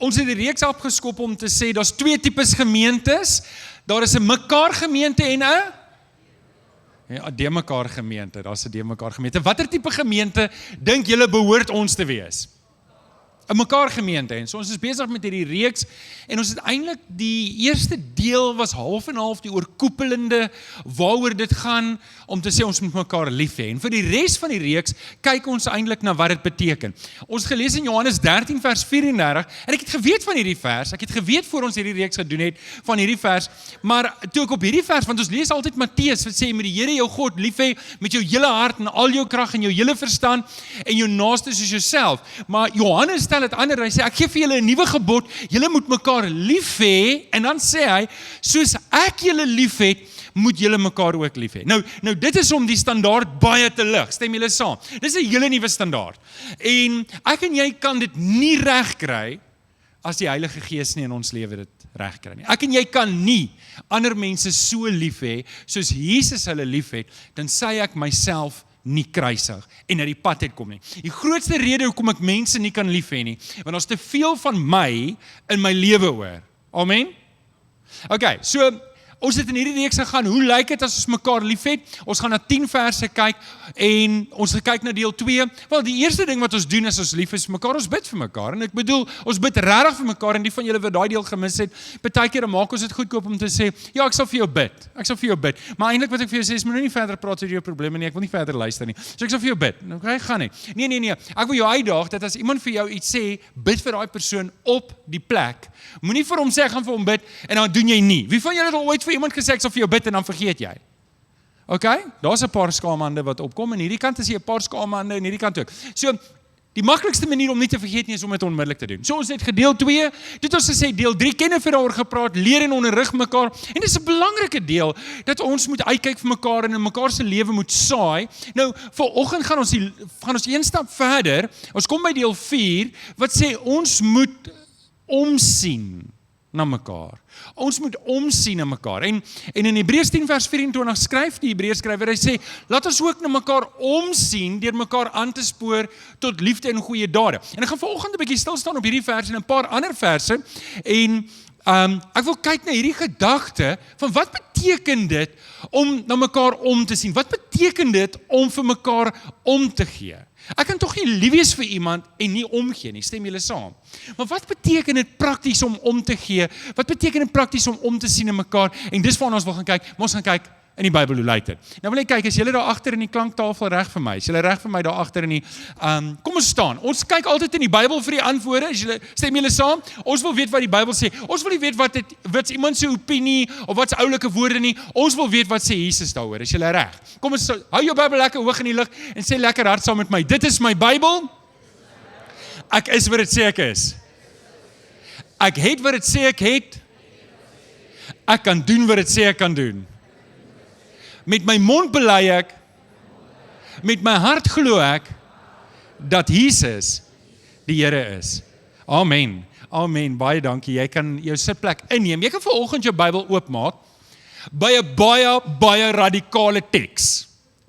Ons het die reeks afgeskop om te sê, daar's twee tipes gemeentes. Daar is 'n mekaar gemeente en 'n de mekaar gemeente. Daar's 'n de mekaar gemeente. Watter tipe gemeente dink julle behoort ons te wees? 'n mekaar gemeente. En so ons is besig met hierdie reeks en ons het eintlik die eerste deel was half en half die oorkoepelende waaroor dit gaan om te sê ons moet mekaar lief hê. En vir die res van die reeks kyk ons eintlik na wat dit beteken. Ons het gelees in Johannes 13 vers 34 en ek het geweet van hierdie vers. Ek het geweet voor ons hierdie reeks gedoen het van hierdie vers, maar toe ek op hierdie vers, want ons lees altyd Matteus wat sê met die Here jou God lief hê met jou hele hart en al jou krag en jou hele verstand en jou naaste soos jouself. Maar Johannes stel dit ander, hy sê ek gee vir julle 'n nuwe gebod, julle moet mekaar lief hê en dan sê hy soos ek julle lief het, moet julle mekaar ook lief hê. Nou dit is om die standaard baie te lig. Stem julle saam? Dis 'n hele nuwe standaard. En ek en jy kan dit nie regkry as die Heilige Gees nie in ons lewe dit regkry nie. Ek en jy kan nie ander mense so lief hê soos Jesus hulle lief het, dan sê ek myself nie kruisig en uit die pad uitkom nie. Die grootste rede hoekom ek mense nie kan lief hê nie, want daar's te veel van my in my lewe hoor. Amen? Okay, so ons het in hierdie reeks gegaan, hoe lyk dit as ons mekaar lief het? Ons gaan na 10 verse kyk en ons gaan kyk na deel 2. Wel, die eerste ding wat ons doen as ons lief is mekaar, ons bid vir mekaar. En ek bedoel, ons bid regtig vir mekaar en die van julle wat daai deel gemis het, baie keer maak ons dit goedkoop om te sê, ja, ek sal vir jou bid. Ek sal vir jou bid. Maar eintlik wat ek vir jou sê is, moet nou nie verder praat oor jou probleme nie, ek wil nie verder luister nie. So ek sal vir jou bid. Okay, gaan nie. Nee. Ek wil jou uitdaag dat as iemand vir jou iets sê, bid vir daai persoon op die plek. Moenie vir hom sê ek gaan vir hom bid en dan doen jy nie. Wie van julle het al ooit vir iemand gesê ek sal vir jou bid en dan vergeet jy? Okay? Daar's 'n paar skaamhande wat opkom en hierdie kant is jy 'n paar skaamhande en hierdie kant ook. So die maklikste manier om nie te vergeet nie is om dit onmiddellik te doen. So ons het gedeel 2, dit ons gesê deel 3 ken en vir daaroor gepraat, leer en onderrig mekaar. En dis 'n belangrike deel dat ons moet uitkyk vir mekaar en in mekaar se lewe moet saai. Nou vanoggend gaan ons een stap verder. Ons kom by deel 4 wat sê ons moet omsien na mekaar. Ons moet omsien na mekaar. En in Hebreërs 10 vers 24 skryf die Hebreërs skrywer, hy sê, laat ons ook na mekaar omsien deur mekaar aan te spoor tot liefde en goeie dade. En ek gaan vanoggend 'n bietjie stil staan op hierdie verse en 'n paar ander verse en ek wil kyk na hierdie gedagte van wat beteken dit om na mekaar om te sien? Wat beteken dit om vir mekaar om te gee? Ek kan tog nie lief wees vir iemand en nie omgee nie, stem julle saam? Maar wat beteken dit prakties om te gee? Wat beteken dit prakties om te sien in mekaar? En dis waarna ons wil gaan kyk, maar ons gaan kyk in die Bybel, hoe lyk dit? Nou wil ek kyk, is julle daar agter in die klanktafel reg vir my? Is julle reg vir my daar agter in die, kom ons staan, ons kyk altyd in die Bybel vir die antwoorde, stem julle saam? Ons wil weet wat die Bybel sê, ons wil nie weet wat iemand se opinie, of wat se oulike woorde nie, ons wil weet wat sê Jesus daaroor, is julle reg? Kom ons, hou jou Bybel lekker hoog in die lug, en sê lekker hard saam met my, dit is my Bybel, ek is wat dit sê ek is, ek het wat dit sê ek het, ek kan doen wat dit sê ek kan doen, met my mond bely ek, met my hart glo ek, dat Jesus die Here is. Amen. Amen. Baie dankie. Jy kan jou sitplek inneem. Jy kan vanoggend jou Bybel oopmaak by 'n baie radikale teks.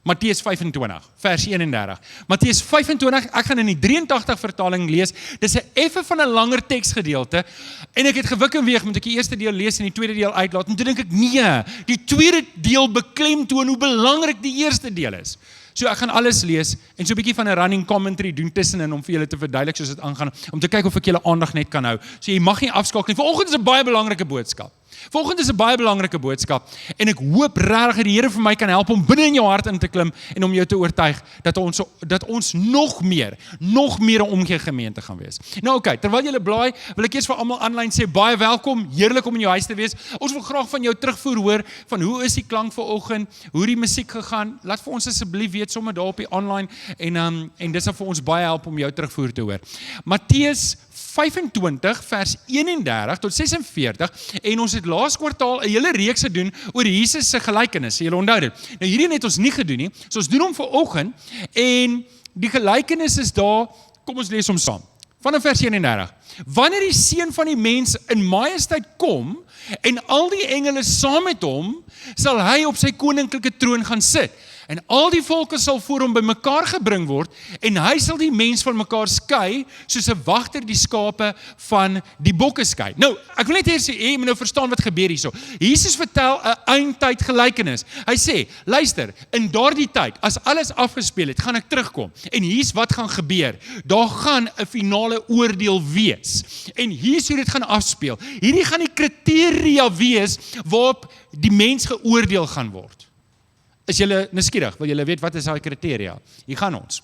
Matteus 25, vers 31. Matteus 25, ek gaan in die 83 vertaling lees, dis 'n effe van 'n langer teksgedeelte, en ek het gewik en weeg, moet ek die eerste deel lees en die tweede deel uitlaat, en toe dink ek, nee, die tweede deel beklemtoon hoe belangrik die eerste deel is. So ek gaan alles lees, en so 'n bietjie van 'n running commentary doen tussenin, om vir julle te verduidelik soos dit aangaan, om te kyk of ek julle aandag net kan hou. So jy mag nie afskakel nie. Vanoggend is 'n baie belangrike boodskap. Vanoggend is 'n baie belangrike boodskap en ek hoop regtig dat die Here vir my kan help om binne in jou hart in te klim en om jou te oortuig dat ons nog meer 'n omgee gemeente gaan wees. Nou oké, terwyl julle blaai, wil ek eers vir almal aanlyn sê baie welkom, heerlik om in jou huis te wees. Ons wil graag van jou terugvoer hoor van hoe is die klank vanoggend, hoe die musiek gegaan. Laat vir ons asseblief weet sommer daar op die online en dis sal vir ons baie help om jou terugvoer te hoor. Matteus 25 vers 31 tot 46 en ons het laas kwartaal 'n hele reeks gedoen oor Jesus se gelykenisse. Julle onthou dit. Nou hierdie het ons nie gedoen nie. So ons doen hom vanoggend en die gelykenis is daar. Kom ons lees hom saam. Vanaf vers 31. Wanneer die seun van die mens in majesteit kom en al die engele saam met hom, sal hy op sy koninklike troon gaan sit. En al die volke sal voor hom bymekaar gebring word, en hy sal die mens van mekaar skei, soos 'n wagter die skape van die bokke skei. Nou, ek wil net hier sê, jy moet nou verstaan wat gebeur hierso. Jesus vertel 'n eindtyd gelykenis. Hy sê, luister, in daardie tyd, as alles afgespeel het, gaan ek terugkom. En hier's wat gaan gebeur. Daar gaan 'n finale oordeel wees. En hier's hoe dit gaan afspeel. Hierdie gaan die kriteria wees waarop die mens geoordeel gaan word. Is julle nuuskierig? Wil julle weet wat is daai kriteria? Hier gaan ons.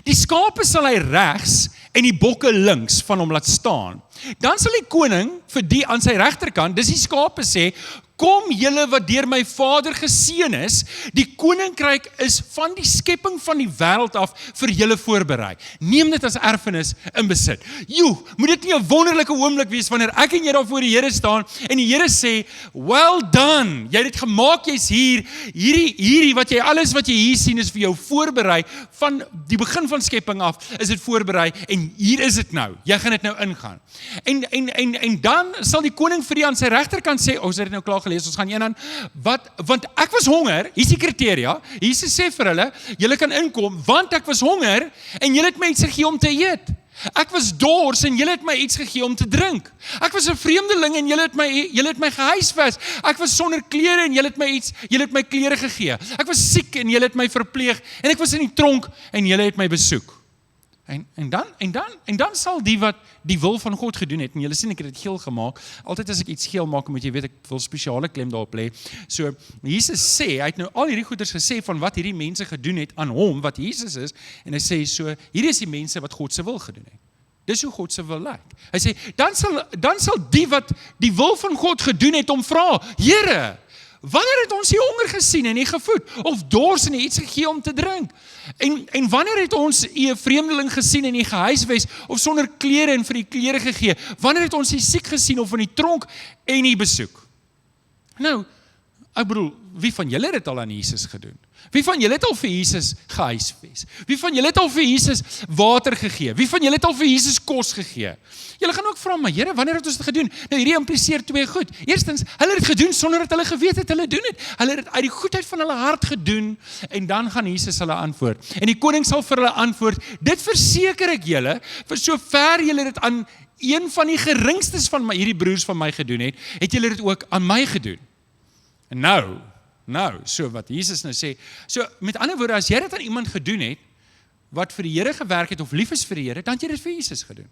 Die skape sal hy regs en die bokke links van hom laat staan. Dan sal die koning vir die aan sy regterkant, dis die skape sê, kom julle wat deur my Vader geseën is, die koninkryk is van die skepping van die wêreld af vir julle voorberei. Neem dit as erfenis in besit. Moet dit nie 'n wonderlike oomblik wees wanneer ek en jy daar voor die Here staan en die Here sê, well done, jy het dit gemaak, jy's hier, hierdie wat jy, alles wat jy hier sien is vir jou voorberei, van die begin van skepping af is dit voorberei en hier is dit nou, jy gaan dit nou ingaan. En dan sal die koning vir die aan sy regterkant sê, ons het dit nou klaar gelees, ons gaan een aan, want ek was honger, hier's die kriteria, Jesus sê vir hulle, julle kan inkom, want ek was honger, en julle het my iets gegee om te eet. Ek was dors, en julle het my iets gegee om te drink. Ek was 'n vreemdeling, en julle het my gehuisves. Ek was sonder klere, en julle het my klere gegee. Ek was siek, en julle het my verpleeg, en ek was in die tronk, en julle het my besoek. En dan sal die wat die wil van God gedoen het, en julle sien ek het dit geel gemaak, altyd as ek iets geel maak, moet jy weet, ek wil spesiale klem daarop lê. So, Jesus sê, hy het nou al hierdie goeders gesê van wat hierdie mense gedoen het aan hom, wat Jesus is, en hy sê so, hierdie is die mense wat God se wil gedoen het. Dis hoe God se wil lyk. Hy sê, dan sal die wat die wil van God gedoen het, om vra, Here, wanneer het ons nie honger gesien en nie gevoed, of dors en nie iets gegee om te drink? En wanneer het ons nie 'n vreemdeling gesien en nie gehuisves, of sonder klere en vir die klere gegee? Wanneer het ons nie siek gesien of in die tronk en nie besoek? Nou, ek bedoel, wie van julle het dit al aan Jesus gedoen? Wie van julle het al vir Jesus gehuisves? Wie van julle het al vir Jesus water gegee? Wie van julle het al vir Jesus kos gegee? Julle gaan ook vra, maar Here, wanneer het ons dit gedoen? Nou hierdie impliseer twee goed. Eerstens, hulle het dit gedoen sonder dat hulle geweet het hulle doen dit. Hulle het dit uit die goedheid van hulle hart gedoen, en dan gaan Jesus hulle antwoord. En die koning sal vir hulle antwoord, dit verseker ek julle, vir sover julle dit aan een van die geringstes van hierdie broers van my gedoen het julle dit ook aan my gedoen. En nou, so wat Jesus nou sê, so met ander woorde, as jy dit aan iemand gedoen het, wat vir die Here gewerk het, of lief is vir die Here, dan het jy dit vir Jesus gedoen.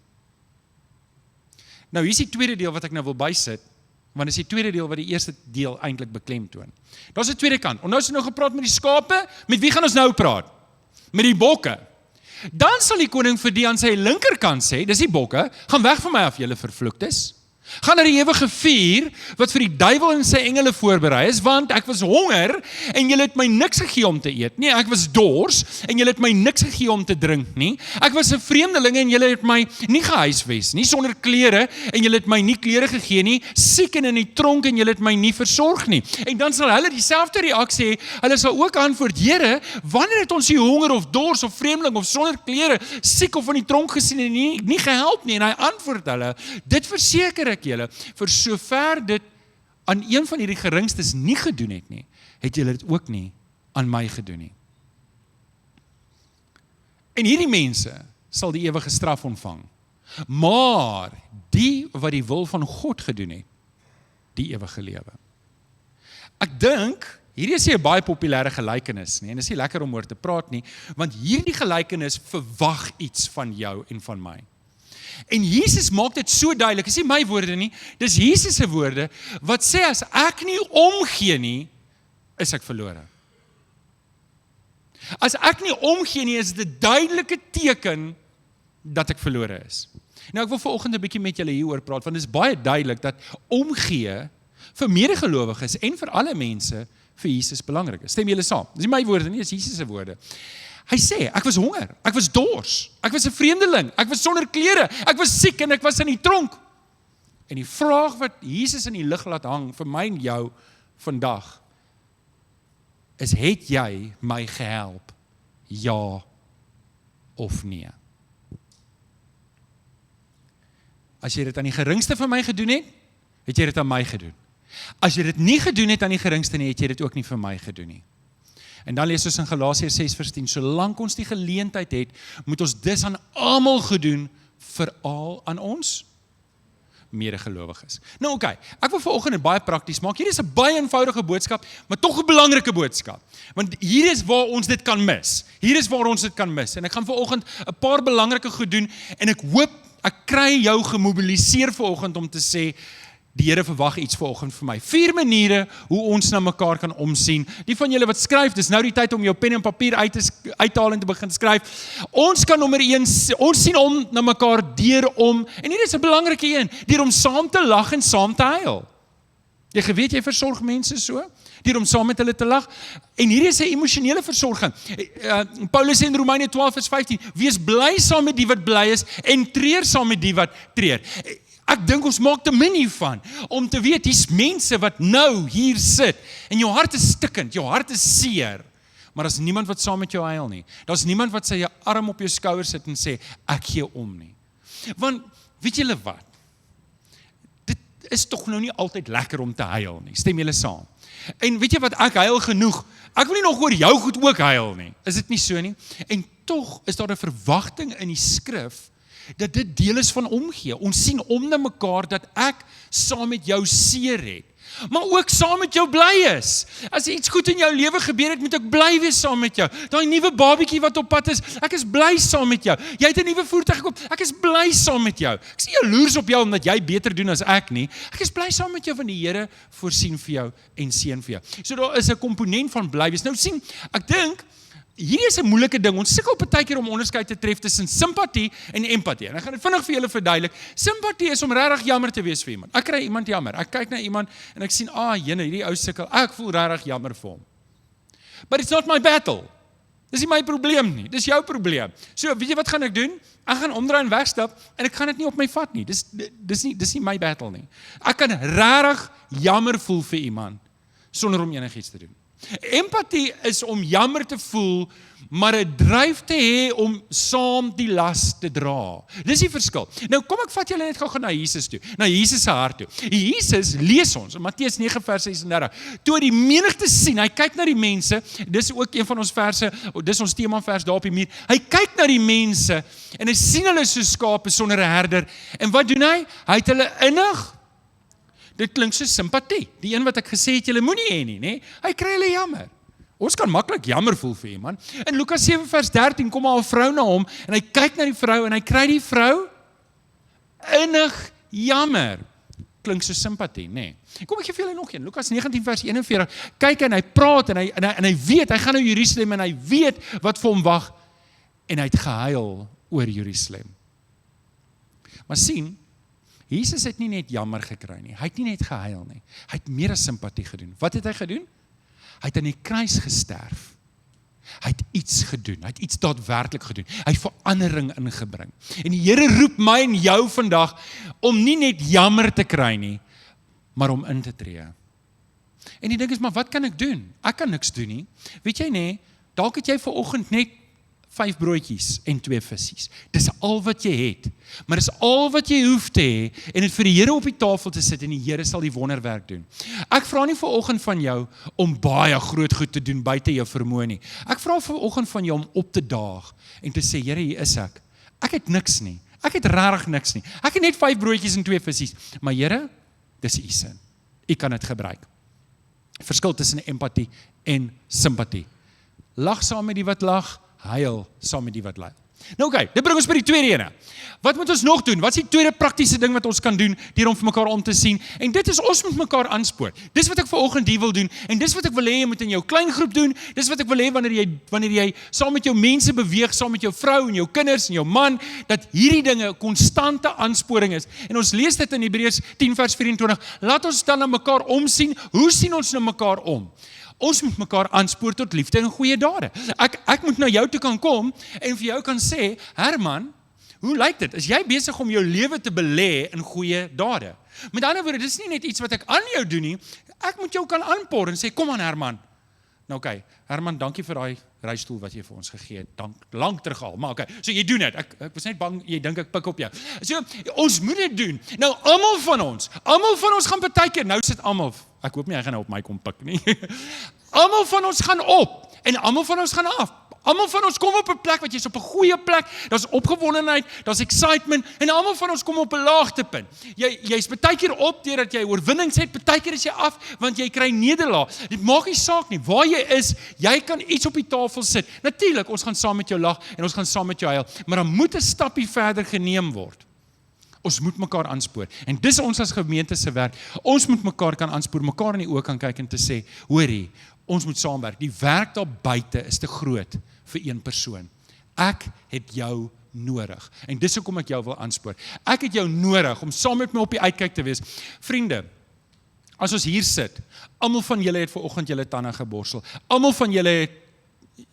Nou, hier is die tweede deel wat ek nou wil bysit, want dit is die tweede deel wat die eerste deel eintlik beklemtoon. Daar is 'n tweede kant. Ons het nou gepraat met die skape, met wie gaan ons nou praat? Met die bokke. Dan sal die koning vir die aan sy linkerkant sê, dis die bokke, gaan weg van my af, julle vervloektes. Gaan na die ewige vuur, wat vir die duiwel en sy engele voorberei is, want ek was honger, en julle het my niks gegee om te eet nie. Ek was dors, en julle het my niks gegee om te drink nie. Ek was 'n vreemdeling, en julle het my nie gehuisves nie, sonder klere, en julle het my nie klere gegee nie, siek en in die tronk, en julle het my nie versorg nie. En dan sal hulle dieselfde reaksie hê, hulle sal ook antwoord, Here, wanneer het ons nie honger of dors of vreemdeling of sonder klere, siek of in die tronk gesien en nie gehelp nie? En hy antwoord hulle, dit verseker ek julle, vir sover dit aan een van hierdie geringstes nie gedoen het nie, het julle dit ook nie aan my gedoen nie. En hierdie mense sal die ewige straf ontvang, maar die wat die wil van God gedoen het, die ewige lewe. Ek dink, hierdie is nie 'n baie populêre gelykenis nie, en dit is nie lekker om oor te praat nie, want hierdie gelykenis verwag iets van jou en van my. En Jesus maak dit so duidelik, dis nie my woorde nie, dis Jesus se woorde, wat sê, as ek nie omgee nie, is ek verlore. As ek nie omgee nie, is dit 'n duidelike teken, dat ek verlore is. Nou, ek wil vanoggend 'n bietjie met julle hieroor praat, want dit is baie duidelik, dat omgee, vir medegelowiges, en vir alle mense, vir Jesus belangrik is. Stem julle saam? Dis nie my woorde nie, dis Jesus se woorde. Hy sê, ek was honger, ek was dors, ek was 'n vreemdeling, ek was sonder klere, ek was siek en ek was in die tronk. En die vraag wat Jesus in die lug laat hang vir my en jou vandag, is, het jy my gehelp? Ja of nee? As jy dit aan die geringste van my gedoen het, het jy dit aan my gedoen. As jy dit nie gedoen het aan die geringste nie, het jy dit ook nie vir my gedoen nie. En dan lees ons in Galasiërs 6:10, solank ons die geleentheid het, moet ons dis aan almal gedoen, veral aan ons medegelowiges. Nou oké, ek wil vanoggend dit baie prakties maak. Hier is 'n baie eenvoudige boodskap, maar tog 'n belangrike boodskap. Want hier is waar ons dit kan mis. Hier is waar ons dit kan mis. En ek gaan vanoggend 'n paar belangrike goed doen en ek hoop ek kry jou gemobiliseer vanoggend om te sê, die Here verwag iets vanoggend vir my. 4 maniere hoe ons na mekaar kan omsien. Die van julle wat skryf, dis nou die tyd om jou pen en papier uit te haal en te begin skryf. Ons kan nommer 1, ons sien om na mekaar deur om, en hier is 'n belangrike een, deur om saam te lag en saam te huil. Jy geweet jy versorg mense so, deur om saam met hulle te lag. En hier is 'n emosionele versorging. Paulus sê in Romeine 12:15, wees bly saam met die wat bly is en treur saam met die wat treur. Ek dink ons maak te min hiervan, om te weet, hier's mense wat nou hier sit, en jou hart is stikkend, jou hart is seer, maar daar's niemand wat saam met jou huil nie. Daar's niemand wat sy arm op jou skouer sit en sê, ek gee om nie. Want, weet julle wat? Dit is tog nou nie altyd lekker om te huil nie, stem julle saam? En weet jy wat, ek huil genoeg, ek wil nie nog oor jou goed ook huil nie, is dit nie so nie? En tog is daar 'n verwagting in die skrif, dat dit deel is van omgee. Ons sien om na mekaar dat ek saam met jou seer het, maar ook saam met jou bly is. As iets goed in jou lewe gebeur het, moet ek bly wees saam met jou. Daai nuwe babietjie wat op pad is, ek is bly saam met jou. Jy het 'n nuwe voertuig gekoop, ek is bly saam met jou. Ek sien jaloers op jou omdat jy beter doen as ek nie. Ek is bly saam met jou, want die Here voorsien vir jou en seën vir jou. So daar is 'n komponent van bly wees. Nou sien, ek dink hier is 'n moeilike ding. Ons sukkel partykeer om onderskeid te tref tussen simpatie en empatie. En ek gaan dit vinnig vir julle verduidelik. Simpatie is om regtig jammer te wees vir iemand. Ek kry iemand jammer. Ek kyk na iemand en ek sien, jene, hierdie ou sukkel. Ek voel regtig jammer vir hom. But it's not my battle. Dis nie my probleem nie. Dis jou probleem. So, weet jy wat gaan ek doen? Ek gaan omdraai en wegstap en ek gaan dit nie op my vat nie. Dis nie my battle nie. Ek kan regtig jammer voel vir iemand sonder om enigiets te doen. Empatie is om jammer te voel, maar 'n dryf te hê om saam die las te dra. Dis die verskil. Nou kom ek vat julle net gou na Jesus toe, na Jesus se hart toe. Jesus lees ons in Matteus 9:36. Toe die menigte sien, hy kyk na die mense, dis ook een van ons verse, dis ons temavers daar op die muur. Hy kyk na die mense en hy sien hulle soos skape sonder 'n herder. En wat doen hy? Hy het hulle innig. Dit klink so simpatie. Die een wat ek gesê het, julle moenie hê nie, né? Hy kry hulle jammer. Ons kan maklik jammer voel vir iemand. In Lukas 7:13 kom 'n vrou na hom en hy kyk na die vrou en hy kry die vrou innig jammer. Klink so simpatie, né? Kom ek gee vir julle nog een. Lukas 19:41. Kyk en hy praat en hy weet hy gaan na Jerusalem en hy weet wat vir hom wag en hy het gehuil oor Jerusalem. Maar sien, Jesus het nie net jammer gekry nie, hy het nie net gehuil nie, hy het meer as simpatie gedoen. Wat het hy gedoen? Hy het aan die kruis gesterf. Hy het iets gedoen, hy het iets daadwerklik gedoen, hy het verandering ingebring. En die Here roep my en jou vandag, om nie net jammer te kry nie, maar om in te tree. En die ding is, maar wat kan ek doen? Ek kan niks doen nie. Weet jy nie, dalk het jy vanoggend net 5 broodjies en 2 vissies. Dis al wat jy het, maar dis al wat jy hoef te hê, en dit vir die Here op die tafel te sit, en die Here sal die wonderwerk doen. Ek vra nie vanoggend van jou, om baie groot goed te doen, buite jou vermoë nie. Ek vra vanoggend van jou, om op te daag, en te sê, Here, hier is ek. Ek het niks nie, ek het regtig niks nie. Ek het net 5 broodjies en 2 vissies, maar Here, dis u sin. U kan dit gebruik. Verskil tussen empatie en simpatie. Lag saam met die wat lag, huil saam met die wat ly. Nou oké, dit bring ons by die tweede ene. Wat moet ons nog doen? Wat is die tweede praktiese ding wat ons kan doen, deur om vir mekaar om te sien? En dit is, ons moet mekaar aanspoor. Dis wat ek vanoggend hier wil doen, en dis wat ek wil hê jy moet in jou klein groep doen, dis wat ek wil hê wanneer jy saam met jou mense beweeg, saam met jou vrou en jou kinders en jou man, dat hierdie dinge 'n konstante aansporing is. En ons lees dit in Hebreërs 10:24, laat ons dan na mekaar omsien. Hoe sien ons na mekaar om? Ons moet mekaar aanspoor tot liefde en goeie dade. Ek moet na jou toe kan kom en vir jou kan sê, Herman, hoe lyk dit? Is jy besig om jou lewe te belê in goeie dade? Met ander woorde, dis nie net iets wat ek aan jou doen nie, ek moet jou kan aanpoor en sê, kom aan Herman. Nou oké, Herman, dankie vir daai reistool wat jy vir ons gegee het, lank terug al, maar oké, so jy doen dit, ek was net bang, jy dink ek pik op jou. So, ons moet dit doen. Nou, almal van ons gaan partykeer, nou sit almal, Ek hoop nie hy gaan nou op my kom pik nie. Almal van ons gaan op en almal van ons gaan af. Almal van ons kom op 'n plek wat jy's op 'n goeie plek, daar's opgewondenheid, daar's excitement en almal van ons kom op 'n laagtepunt. Jy's baie keer op deurdat jy oorwinnings het, baie keer is jy af want jy kry nederlaag. Dit maak nie saak nie waar jy is, jy kan iets op die tafel sit. Natuurlik, ons gaan saam met jou lag en ons gaan saam met jou huil, maar dan moet 'n stappie verder geneem word. Ons moet mekaar aanspoor. En dis ons as gemeente se werk. Ons moet mekaar kan aanspoor, mekaar in die oë kan kyk en te sê, hoorie, ons moet saamwerk. Die werk daar buite is te groot vir een persoon. Ek het jou nodig. En dis hoekom ek jou wil aanspoor. Ek het jou nodig om saam met my op die uitkyk te wees. Vriende, as ons hier sit, almal van julle het vanoggend julle tande geborsel. Almal van julle het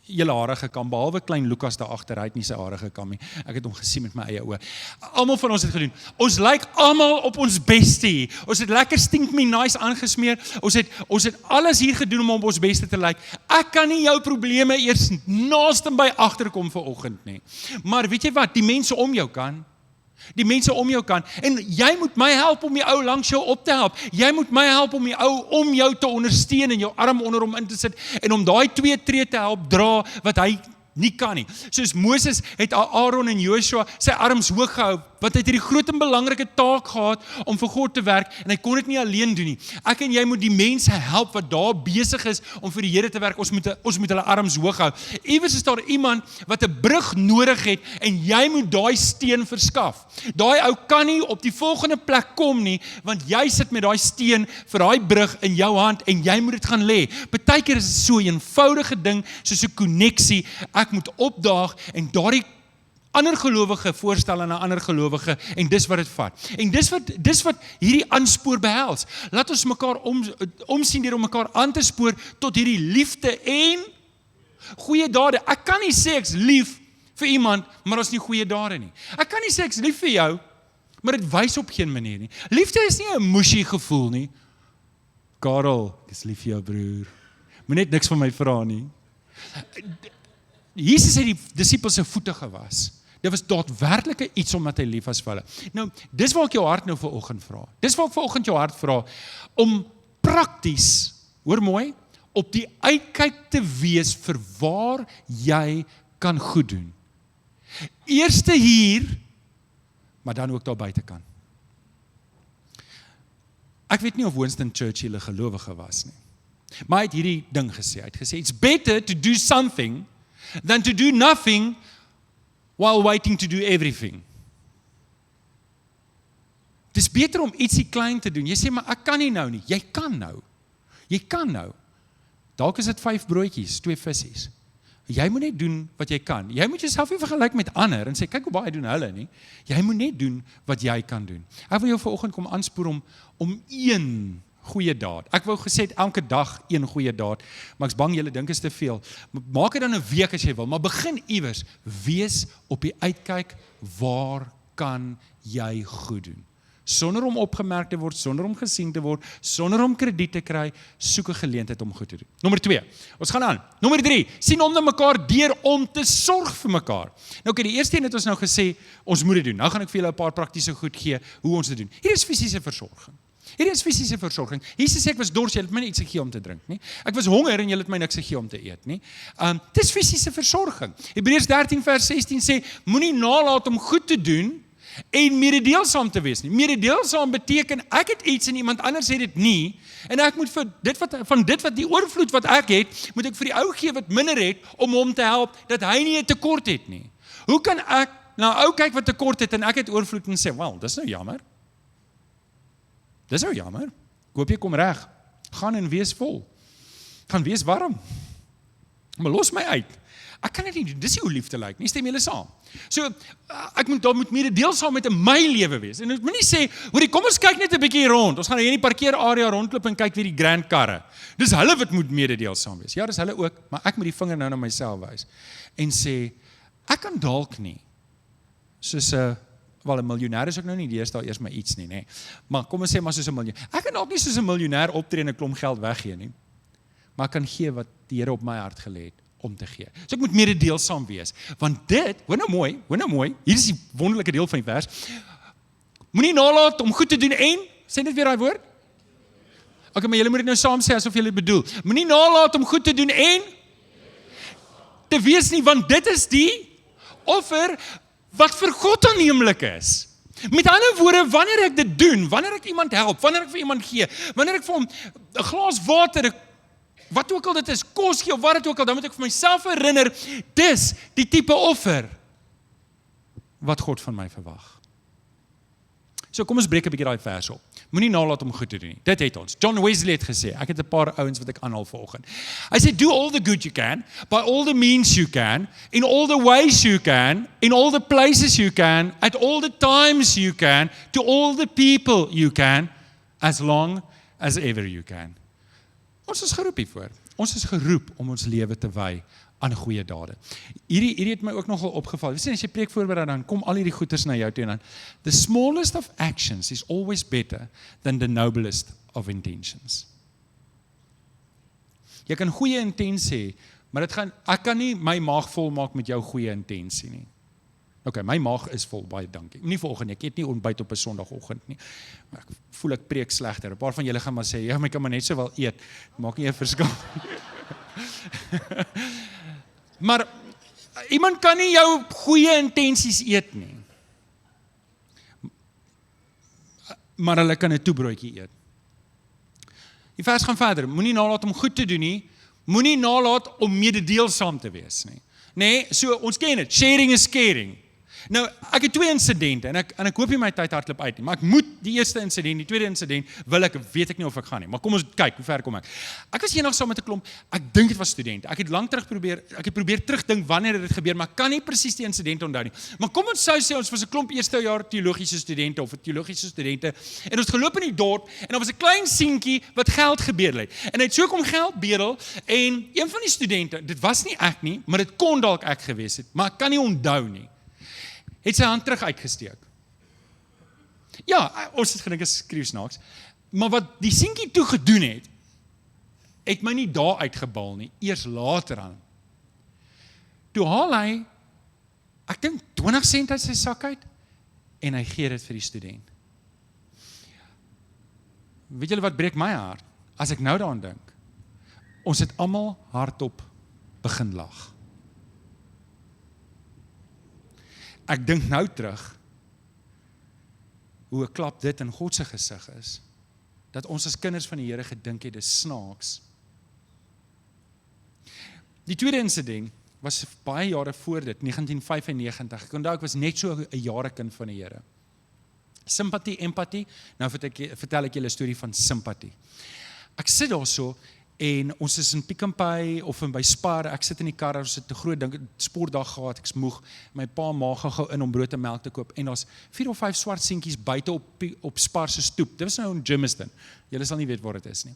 julle hare gekam, behalwe klein Lukas daar agter, hy het nie sy hare gekam nie. Ek het hom gesien met my eie oë. Almal van ons het gedoen. Ons lyk almal op ons beste hier. Ons het lekker stink me nice aangesmeer. Ons het alles hier gedoen om op ons beste te lyk. Ek kan nie jou probleme eers naaste by agterkom vanoggend nie. Maar weet jy wat? Die mense om jou kan. Die mense om jou kan. En jy moet my help om die ou langs jou op te help. Jy moet my help om die ou om jou te ondersteun en jou arm onder hom in te sit en om daai 2 tree te help dra wat hy nie kan nie. Soos Moses het Aaron en Joshua sy arms hoog gehou, want hy het hierdie groot en belangrike taak gehad om vir God te werk en hy kon dit nie alleen doen nie. Ek en jy moet die mense help wat daar besig is om vir die Here te werk. Ons moet hulle arms hoog hou. Iewers is daar iemand wat 'n brug nodig het en jy moet daai steen verskaf. Daai ou kan nie op die volgende plek kom nie, want jy sit met daai steen vir daai brug in jou hand en jy moet dit gaan lê. Partykeer is dit so 'n eenvoudige ding soos 'n koneksie. Ek moet opdaag en daardie ander gelowige voorstel aan 'n ander gelowige en dis wat dit vat. En dis wat hierdie aanspoor behels. Laat ons mekaar omsien deur om mekaar aan te spoor tot hierdie liefde en goeie dade. Ek kan nie sê ek's lief vir iemand, maar ons nie goeie dade nie. Ek kan nie sê ek's lief vir jou, maar dit wys op geen manier nie. Liefde is nie 'n mushy gevoel nie. Karel, ek is lief vir jou broer. Moet net niks van my vra nie. Jesus het die disippels se voete gewas. Dit was daadwerklike iets omdat hy lief was vir hulle. Nou, dis waar ek jou hart nou vanoggend vra. Dis waar ek vanoggend jou hart vra om prakties, hoor mooi, op die uitkyk te wees vir waar jy kan goed doen. Eerste hier, maar dan ook daar buite kan. Ek weet nie of Winston Churchill 'n gelowige was nie. Maar hy het hierdie ding gesê. Hy het gesê, it's better to do something than to do nothing while waiting to do everything. Het is beter om ietsie klein te doen. Jy sê, maar ek kan nie nou nie. Jy kan nou. Jy kan nou. Dalk is dit 5 broodjies, 2 vissies. Jy moet net doen wat jy kan. Jy moet jouself nie vergelyk met ander en sê, kyk hoe baie doen hulle nie. Jy moet net doen wat jy kan doen. Ek wil jou vanoggend kom aanspoor om een goeie daad. Ek wou gesê elke dag een goeie daad, maar ek's bang julle dink is te veel. Maak dit dan 'n week as jy wil, maar begin iewers. Wees op die uitkyk, waar kan jy goed doen? Sonder om opgemerk te word, sonder om gesien te word, sonder om krediet te kry, soek 'n geleentheid om goed te doen. Nommer 2, ons gaan aan. Nommer 3, sien om na mekaar deur om te sorg vir mekaar. Nou oké, die eerste een het ons nou gesê, ons moet dit doen. Nou gaan ek vir julle 'n paar praktiese goed gee, hoe ons dit doen. Hier is fisiese versorging. Hierdie is fisiese versorging. Jesus sê ek was dors, julle het my iets gegee om te drink, nie? Ek was honger en julle het my niks gegee om te eet, nie? Dis fisiese versorging. Hebreërs 13 vers 16 sê, moenie nalat om goed te doen en mededeelsaam te wees nie. Mededeelsaam beteken ek het iets en iemand anders het dit nie en ek moet vir dit wat die oorvloed wat ek het, moet ek vir die ou gee wat minder het om hom te help dat hy nie 'n tekort het nie. Hoe kan ek ou kyk wat tekort het en ek het oorvloed en sê, "Wel, dis nou jammer." Dis nou jammer. Ek hoop jy kom reg. Gaan en wees vol. Gaan wees warm. Maar los my uit. Ek kan dit nie doen. Dis nie hoe liefde lyk nie. Stem julle saam? So, ek moet mededeelsaam met in my lewe wees. En ek moet nie sê, hoorie, kom ons kyk net 'n bietjie rond. Ons gaan hier in die parkeerarea rondloop en kyk weer die grand karre. Dis hulle wat moet mededeelsaam wees. Ja, dis hulle ook, maar ek moet die vinger nou na myself wys en sê, ek kan dalk nie soos 'n miljonair is ook nou nie, die is daar eers maar iets nie, nê. Maar kom ons sê maar soos 'n miljonair. Ek kan dalk nie soos 'n miljonair optree en 'n klomp geld weggee nie. Maar ek kan gee wat die Here op my hart gelê het om te gee. So ek moet mededeelsaam wees. Want dit, hoor nou mooi, hier is die wonderlike deel van die vers. Moenie nalat om goed te doen en, sê net weer daai woord. Okay, maar julle moet dit nou saam sê asof julle dit bedoel. Moenie nalat om goed te doen en te wees nie, want dit is die offer wat vir God aanneemlik is. Met ander woorde, wanneer ek dit doen, wanneer ek iemand help, wanneer ek vir iemand gee, wanneer ek vir hom 'n glas water, wat ook al dit is, kos gee of wat dit ook al, dan moet ek vir myself herinner, dis die tipe offer wat God van my verwag. So kom ons breek 'n bietjie daai vers op. Moenie nalat om goed te doen nie. Dit het ons. John Wesley het gesê, ek het 'n paar ouens wat ek aanhaal vanoggend. Hy sê, do all the good you can, by all the means you can, in all the ways you can, in all the places you can, at all the times you can, to all the people you can, as long as ever you can. Ons is geroep hiervoor. Ons is geroep om ons lewe te wy aan goeie dade. Hierdie het my ook nogal opgeval. Jy sien, as jy preek voorberei, dan kom al hierdie goeders na jou toe en dan, the smallest of actions is always better than the noblest of intentions. Jy kan goeie intensie hê, maar ek kan nie my maag vol maak met jou goeie intensie nie. Okay, my maag is vol, baie dankie. Nie vanoggend, ek eet nie ontbyt op 'n Sondagoggend nie. Maar ek voel ek preek slegter. 'n Paar van julle gaan maar sê, ja, my kan maar net so wel eet. Maak nie 'n verskil. Maar iemand kan nie jou goeie intensies eet nie. Maar hulle kan 'n toebroodjie eet. Die vers gaan verder. Moenie nalat om goed te doen nie. Moenie nalat om mededeelsaam te wees nie. Nee, so ons ken dit. Sharing is caring. Nou, ek het 2 insidente en ek hoop nie my tyd hardloop uit nie, maar ek moet die eerste insident, die tweede insident weet ek nie of ek gaan nie, maar kom ons kyk, hoe ver kom ek. Ek was eendag saam met 'n klomp, ek dink dit was studente. Ek het lank terug probeer terugdink wanneer dit gebeur, maar ek kan nie presies die insident onthou nie. Maar kom ons sou sê ons was 'n klomp eerste jaar teologiese studente of teologiese studente en ons geloop in die dorp en daar was 'n klein seentjie wat geld gebedel het. En hy het so kom geld bedel en een van die studente, dit was nie ek nie, maar dit kon dalk ek gewees het, maar ek kan nie onthou nie, het sy hand terug uitgesteek. Ja, ons het gedink is skreeusnaaks, maar wat die seentjie toe gedoen het my nie daar uitgebal nie, eers later aan. Toe haal hy, ek dink 20 sent uit sy sak uit, en hy gee dit vir die student. Weet julle wat breek my hart? As ek nou daaraan dink, ons het almal hardop begin lag. Ek dink nou terug, hoe 'n klap dit in God se gesig is, dat ons as kinders van die Here gedink het, dis snaaks. Die tweede insident was baie jare voor dit, 1995, ek onthou ek was net so 'n jarekind van die Here. Simpatie, empatie, nou vertel ek julle 'n storie van simpatie. Ek sit daar so, en ons is in Pick n Pay of by Spar, ek sit in die kar, ons het 'n groot sportdag gehad, ek's moeg, my pa maak gou in om brood en melk te koop, en daar's 4 of 5 swart seentjies buite op Spar se stoep, dit was nou in Germiston, julle sal nie weet waar dit is nie,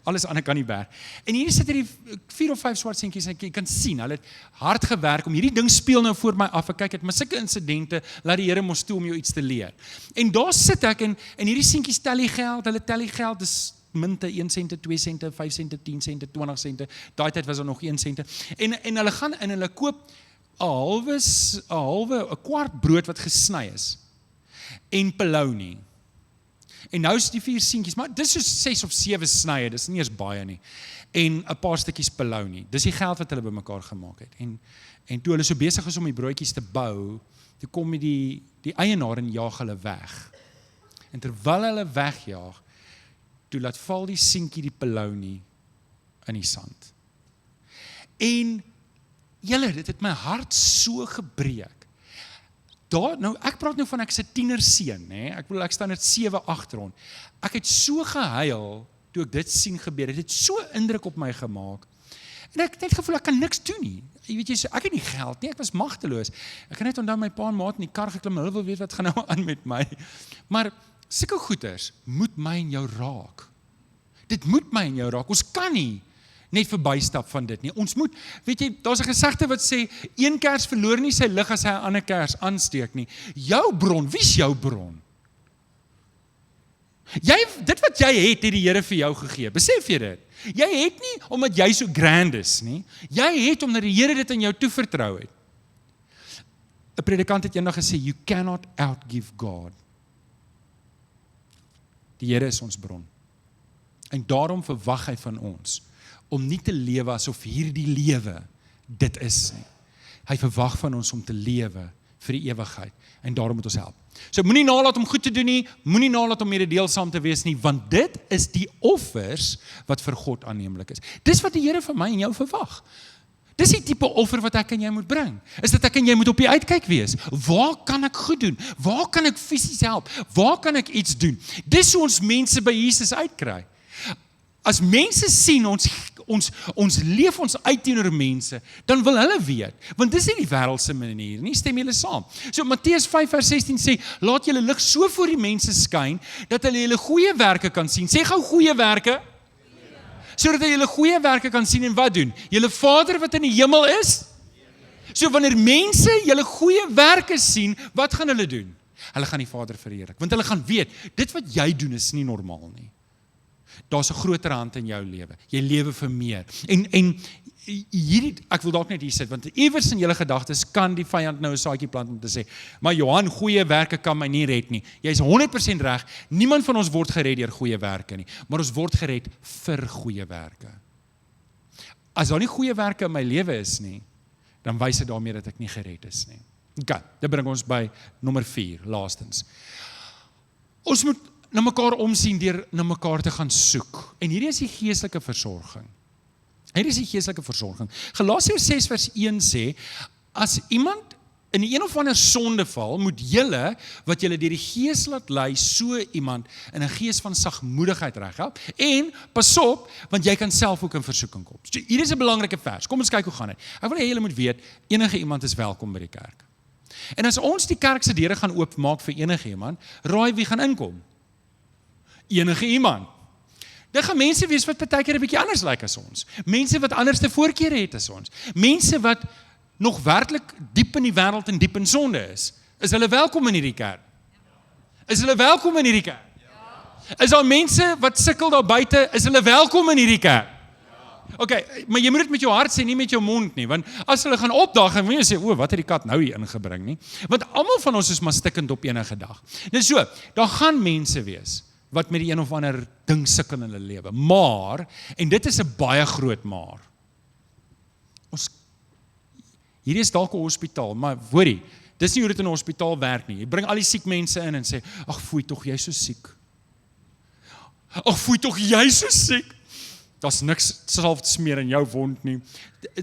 alles aan die kant die berg, en hier sit hierdie 4 of 5 swart seentjies, en jy kan sien, hulle het hard gewerk, om hierdie ding speel nou voor my af, ek kyk het, maar sulke insidente, laat die Here mos toe om jou iets te leer, en daar sit ek, en hierdie seentjies tel die geld, hulle tel die geld, dis munte, 1 sente, 2 sente, 5 sente, 10 sente, 20 sente, daai tyd was daar nog 1 sente, en hulle gaan en hulle koop 'n kwart brood wat gesny is, en polony, en nou is die 4 seentjies, maar dis so 6 of 7 snye, dis nie eers baie nie, en 'n paar stukkies polony, dis die geld wat hulle bymekaar gemaak het, en toe hulle so besig is om die broodjies te bou, toe kom die eienaar en jaag hulle weg, en terwyl hulle wegjaag, toe laat val die seentjie die polony in die sand. En julle, dit het my hart so gebreek. Daar, nou, ek praat nou van ek se tienerseun, ek staan net 7, 8 rond. Ek het so gehuil toe ek dit sien gebeur. Dit het so indruk op my gemaak. En ek het net gevoel ek kan niks doen nie. Jy weet jy, ek het nie geld nie, ek was magteloos. Ek kan net onthou my pa en maat in die kar geklim, hulle wil weet wat gaan nou aan met my. Maar sulke goeders moet my en jou raak. Dit moet my en jou raak. Ons kan nie net verbystap van dit nie. Ons moet, weet jy, daar's 'n gesegde wat sê, een kers verloor nie sy lig as hy 'n ander kers aansteek nie. Jou bron, wie's jou bron? Dit wat jy het die Here vir jou gegee. Besef jy dit? Jy het nie omdat jy so grand is nie. Jy het omdat die Here dit aan jou toevertrou het. 'n predikant het eendag gesê, you cannot outgive God. Die Here is ons bron. En daarom verwag hy van ons, om nie te lewe asof hierdie lewe dit is nie. Hy verwag van ons om te lewe vir die ewigheid, en daarom moet ons help. So moenie nalat om goed te doen nie, moenie nalat om mededeelsaam te wees nie, want dit is die offers wat vir God aanneemlik is. Dis wat die Here van my en jou verwag. Dis die tipe offer wat ek en jy moet bring, is dat ek en jy moet op die uitkyk wees. Waar kan ek goed doen? Waar kan ek fisies help? Waar kan ek iets doen? Dis hoe ons mense by Jesus uitkry. As mense sien, ons leef ons uit teenoor mense, dan wil hulle weet, want dis nie die wêreldse manier nie, stem julle saam. So Matteus 5 vers 16 sê, laat julle lig so voor die mense skyn, dat hulle julle goeie werke kan sien. Sê gou goeie werke, sodat hulle julle goeie werke kan sien en wat doen? Julle Vader wat in die hemel is? So wanneer mense julle goeie werke sien, wat gaan hulle doen? Hulle gaan die Vader verheerlik, want hulle gaan weet, dit wat jy doen is nie normaal nie. Daar's 'n groter hand in jou lewe. Jy lewe vir meer. En hierdie, ek wil dalk net hier sit, want iewers in julle gedagtes kan die vyand nou 'n saadjie plant om te sê, maar Johan, goeie werke kan my nie red nie. Jy's 100% reg. Niemand van ons word gered deur goeie werke nie, maar ons word gered vir goeie werke. As daar nie goeie werke in my lewe is nie, dan wys dit daarmee dat ek nie gered is nie. Okay, dit bring ons by nommer 4, laastens. Ons moet na mekaar omsien deur na mekaar te gaan soek. En hierdie is die geestelike versorging. Galasiërs 6 vers 1 sê, as iemand in een of ander sonde val, moet julle, wat julle deur die Gees laat lei, so iemand in 'n gees van sagmoedigheid reghelp. En pas op, want jy kan self ook in versoeking kom. So, hier is 'n belangrike vers. Kom ons kyk hoe gaan dit. Ek wil hê julle moet weet, enige iemand is welkom by die kerk. En as ons die kerk se deure gaan oopmaak vir enige iemand, raai wie gaan inkom? Enige iemand. Dit gaan mense wees wat partykeer 'n bietjie anders lyk as ons. Mense wat anderste voorkeure het as ons. Mense wat nog werklik diep in die wêreld en diep in sonde is. Is hulle welkom in hierdie kerk? Is hulle welkom in hierdie kerk? Is daar mense wat sukkel daar buite? Is hulle welkom in hierdie kerk? Okay, maar jy moet dit met jou hart sê, nie met jou mond nie, want as hulle gaan opdaag, en jy sê, wat het die kat nou hier ingebring nie? Want almal van ons is maar stikkend op enige dag. Dis so, daar gaan mense wees wat met die een of ander ding sukkel in hulle lewe. Maar, en dit is 'n baie groot maar. Hierdie is dalk 'n hospitaal, maar hoorie, dis nie hoe dit in 'n hospitaal werk nie. Jy bring al die siek mense in en sê, ag foei tog, jy's so siek. Ag foei tog, jy's so siek. Daar's niks salf te smeer in jou wond nie.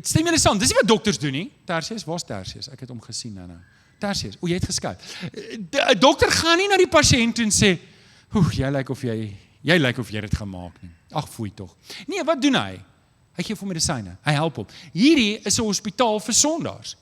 Stem julle saam, dis nie wat dokters doen nie. Tersius, waar's Tersius? Ek het hom gesien nou. Tersius, jy het geskei. 'n Dokter gaan nie na die pasiënt toe en sê, jy lyk of jy dit gemaak nie. Ag foei tog. Nee, wat doen hy? Hy gee vir medisyne. Hy help hom. Hierdie is 'n hospitaal vir sondaars.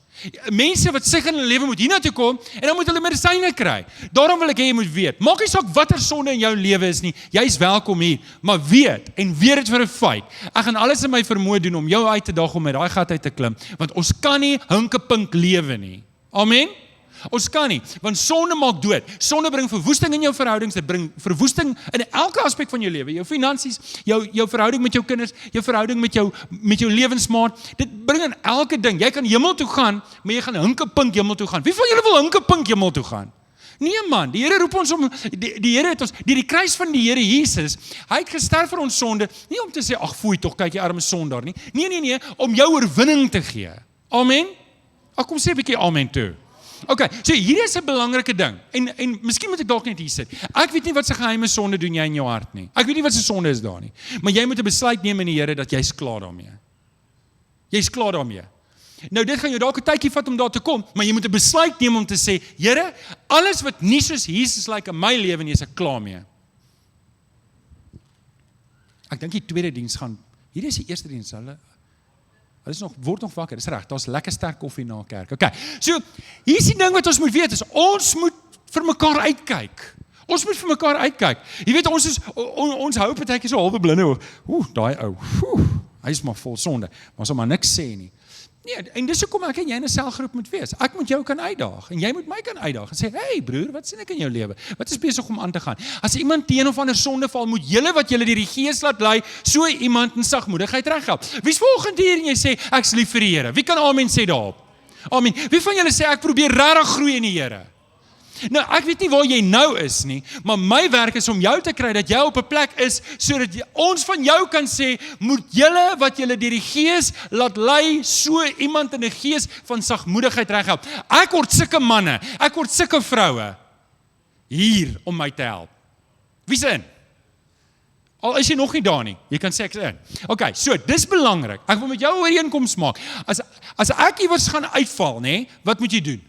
Mense wat sukkel in hulle lewe moet hiernatoe kom en dan moet hulle medisyne kry. Daarom wil ek hê jy moet weet. Maak nie saak watter sonde in jou lewe is nie. Jy's welkom hier, maar weet dit vir 'n feit. Ek gaan alles in my vermoë doen om jou uit te daag om uit daai gat uit te klim, want ons kan nie hinkepink lewe nie. Amen. Ons kan nie, want sonde maak dood. Sonde bring verwoesting in jou verhoudings, dit bring verwoesting in elke aspek van jou lewe, jou finansies, jou verhouding met jou kinders, jou verhouding met jou lewensmaat. Dit bring in elke ding. Jy kan hemel toe gaan, maar jy gaan hinkepink hemel toe gaan. Wie van julle wil hinkepink hemel toe gaan? Nee man, die Here roep ons om, die Here het ons, die kruis van die Here Jesus, hy het gesterf vir ons sonde, nie om te sê, ag foei tog, kyk jy arme sondaar nie. Nee, om jou oorwinning te gee. Amen? Ag kom sê 'n bietjie amen toe. Okay, so hierdie is 'n belangrike ding, en miskien moet ek dalk net hier sit. Ek weet nie wat se geheime sonde doen jy in jou hart nie. Ek weet nie wat se sonde is daar nie. Maar jy moet 'n besluit neem in die Here dat jy's klaar daarmee. Jy's klaar daarmee. Nou dit gaan jou dalk 'n tydjie vat om daar te kom, maar jy moet 'n besluit neem om te sê, Here, alles wat nie soos Jesus lyk in my lewe nie, is ek klaar mee. Ek dink die tweede diens gaan, hierdie is die eerste diens, hulle word nog wakker, dis reg, daar's lekker sterk koffie na kerk. Okay, so, hier is die ding wat ons moet weet, is ons moet vir mekaar uitkyk. Ons moet vir mekaar uitkyk. Jy weet, ons hou partykeer so halwe blinde, daai ou, hy is maar vol sonde, maar sal maar niks sê nie. Nee, en dis hoekom ek en jy in 'n selgroep moet wees. Ek moet jou kan uitdaag, en jy moet my kan uitdaag, en sê, hey broer, wat sien ek in jou lewe? Wat is besig om aan te gaan? As iemand teen of ander sonde val, moet julle wat julle deur die Gees laat lei, so iemand in sagmoedigheid reghelp. Wie's volgende hier en jy sê, ek's lief vir die Here? Wie kan amen sê daarop? Amen. Wie van julle sê, ek probeer regtig groei in die Here? Nou, ek weet nie waar jy nou is nie, maar my werk is om jou te kry dat jy op 'n plek is, sodat ons van jou kan sê, moet julle wat julle deur die Gees laat lei, so iemand in 'n gees van sagmoedigheid reghelp. Ek word sulke manne, ek word sulke vroue hier om my te help. Wie's in? Al is jy nog nie daar nie, jy kan sê ek is in. Okay, so dis belangrik. Ek wil met jou 'n ooreenkoms maak. As ek iewers gaan uitval, nê, wat moet jy doen?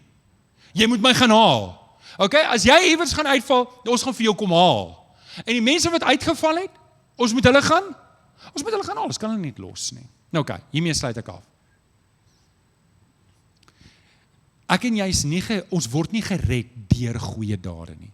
Jy moet my gaan haal. Okay, as jy iewers gaan uitval, ons gaan vir jou kom haal. En die mense wat uitgeval het, ons moet hulle gaan haal. Ons kan hulle nie los nie. Nou okay, hiermee sluit ek af. Ek en jy ons word nie gered deur goeie dade nie.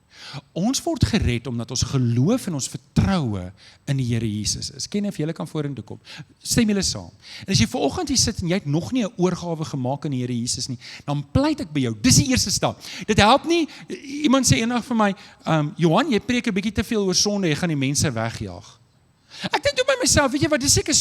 Ons word gered omdat ons geloof en ons vertroue in die Here Jesus is. Ken of julle kan vorentoe kom. Stem julle saam. En as jy vanoggend hier sit en jy het nog nie 'n oorgawe gemaak aan die Here Jesus nie, dan pleit ek by jou, dis die eerste stap. Dit help nie, iemand sê eendag vir my, Johan, jy preek 'n bietjie te veel oor sonde, jy gaan die mense wegjaag. Ek dink toe by myself, weet jy wat, dis seker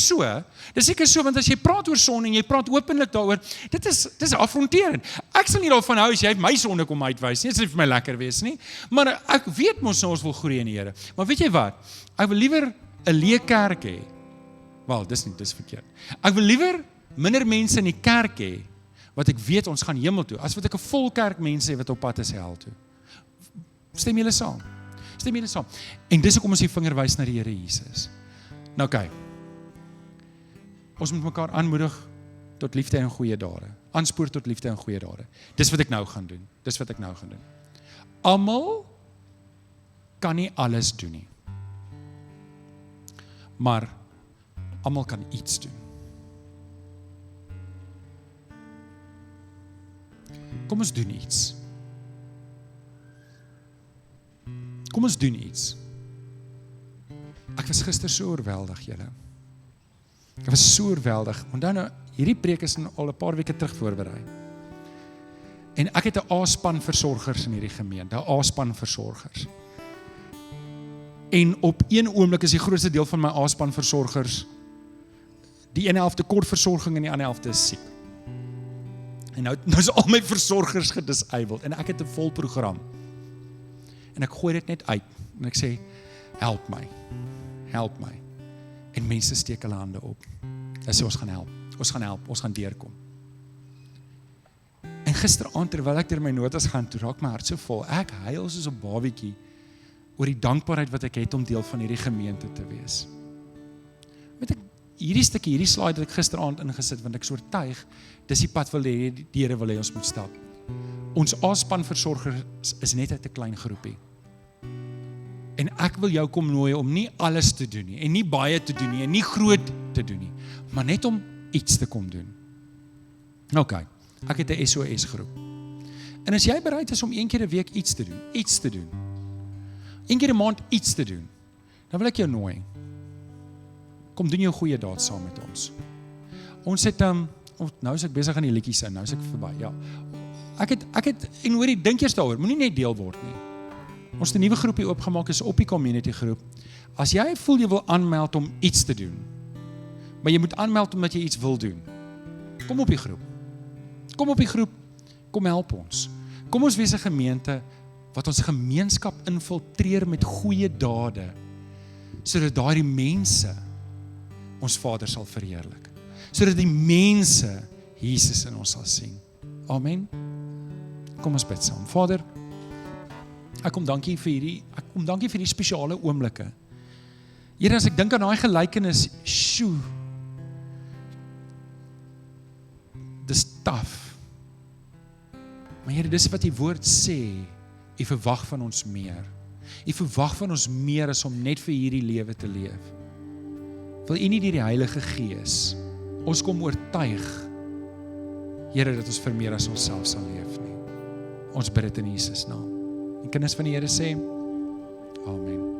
so, want as jy praat oor sonde en jy praat openlik daaroor, dit is afronterend. Ek sal nie daarvan hou as jy my sonde kom uitwys nie, dit sal nie vir my lekker wees nie, maar ek weet mos nou ons wil groei in die Here. Maar weet jy wat, ek wil liewer 'n leë kerk hê. Wel, dis verkeerd. Ek wil liewer minder mense in die kerk hê, wat ek weet ons gaan hemel toe, as wat ek 'n vol kerk mense hê wat op pad is hel toe. Stem julle saam? En dis hoekom ons die vinger wys na die Here Jesus. Nou kyk, ons moet mekaar aanmoedig tot liefde en goeie dade. Aanspoor tot liefde en goeie dade. Dis wat ek nou gaan doen. Almal kan nie alles doen nie. Maar almal kan iets doen. Kom ons doen iets. Ek was gister so oorweldig, julle. Ek was so oorweldig. Onthou nou, hierdie preek is al 'n paar weke terug voorberei. En ek het 'n A-span versorgers in hierdie gemeente, 'n A-span versorgers. En op een oomblik is die grootste deel van my A-span versorgers, die ene helfte kort versorging en die ander helfte is siek. En nou is al my versorgers gedisabled en ek het 'n vol program. En ek gooi dit net uit en ek sê, help my. En mense steek hulle hande op. Hulle sê, ons gaan deurkom. En gisteraand, terwyl ek deur my notas gaan, toe raak my hart so vol. Ek huil soos 'n babietjie oor die dankbaarheid wat ek het om deel van hierdie gemeente te wees. Weet ek, hierdie slide het ek gisteraand ingesit, want ek is oortuig, dis die pad wat die Here wil hê ons moet stap. Ons A-span versorgers is net uit 'n klein groepie. En ek wil jou kom nooi om nie alles te doen nie, en nie baie te doen nie, en nie groot te doen nie, maar net om iets te kom doen. Ok, ek het 'n SOS groep. En as jy bereid is om 1 keer 'n week iets te doen, 1 keer 'n maand iets te doen, dan wil ek jou nooi. Kom doen jou goeie daad saam met ons. Ons het, nou is ek besig aan die liedjies in, nou is ek verby, ja. Ek het, en hoorie, dink eers daaroor, moenie net deel word nie. Ons het 'n nuwe groepie oopgemaak, is op die community groep. As jy voel jy wil aanmeld om iets te doen, maar jy moet aanmeld omdat jy iets wil doen, kom op die groep, kom help ons. Kom ons wees 'n gemeente wat ons gemeenskap infiltreer met goeie dade, sodat daardie mense ons Vader sal verheerlik. Sodat die mense Jesus in ons sal sien. Amen. Kom ons bid saam. Vader, ek kom dankie vir hierdie spesiale oomblikke. Here, as ek dink aan daai gelykenis, dis taaf. Maar Here, dis wat die woord sê, U verwag van ons meer. U verwag van ons meer as om net vir hierdie lewe te leef. Wil U nie deur die Heilige Gees ons kom oortuig, Here, dat ons vir meer as onsself sal leef nie. Ons bid dit in Jesus naam. En kinders van die Here sê, Amen.